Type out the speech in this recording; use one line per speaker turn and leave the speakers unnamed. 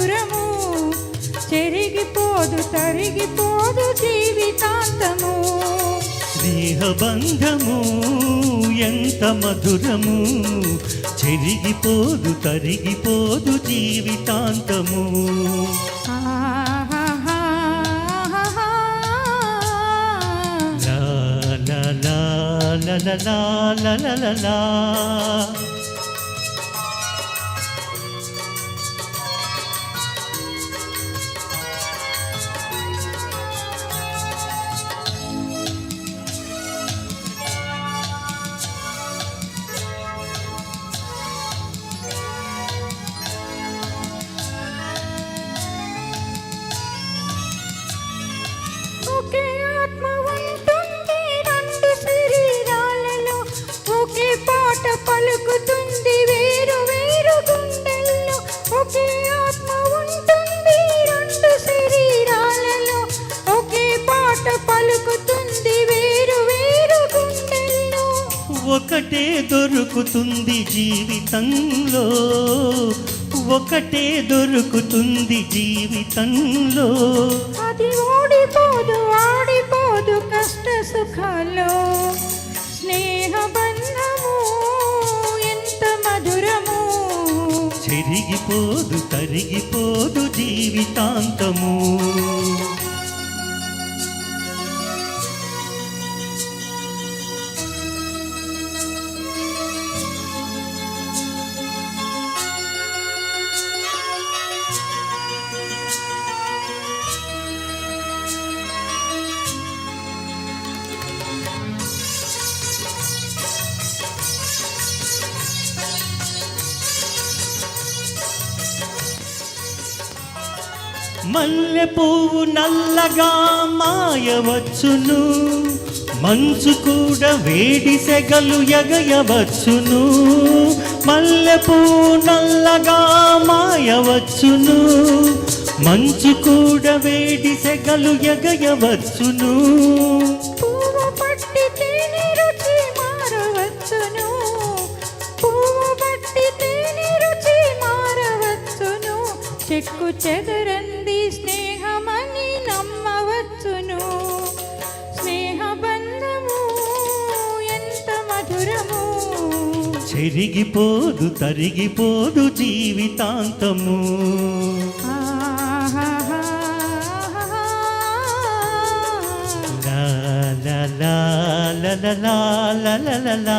మధురము చెరిగిపోదు తరిగిపోదు జీవితాంతము
స్నేహబంధము ఎంత మధురము చెరిగిపోదు తరిగిపోదు జీవితాంతము లా లా లా లా లా లా లా లా.
ఒకే ఆత్మ ఉంటుంది రెండు శరీరాలలో ఒకే పాట పలుకుతుంది వేరు వేరు గుండెల్లో ఒకే ఆత్మ ఉంటుంది రెండు శరీరాలలో ఒకే పాట పలుకుతుంది వేరు వేరు గుండెల్లో
ఒకటే దొరుకుతుంది జీవితంలో ఒకటే దొరుకుతుంది జీవితంలో
అది ఓడిపోదు ఆడిపోదు కష్ట సుఖాల్లో స్నేహబంధము ఎంత మధురము
చెరిగిపోదు తరిగిపోదు జీవితాంతము మల్లె పువ్వు నల్లగా మాయవచ్చును మంచు కూడా వేడి సెగలు ఎగయవచ్చును మల్లె పువ్వు నల్లగా మాయవచ్చును మంచు కూడా వేడి సెగలు ఎగయవచ్చును
పువ్వు పట్టితేనే రుచి మారవచ్చును పువ్వు పట్టితేనే రుచి మారవచ్చును చెక్కు చెదరంది స్నేహమని నమ్మవచ్చును స్నేహబంధము ఎంత మధురము
చెరిగిపోదు తరిగిపోదు జీవితాంతము లా లా లా లా లా లా లా లా లా.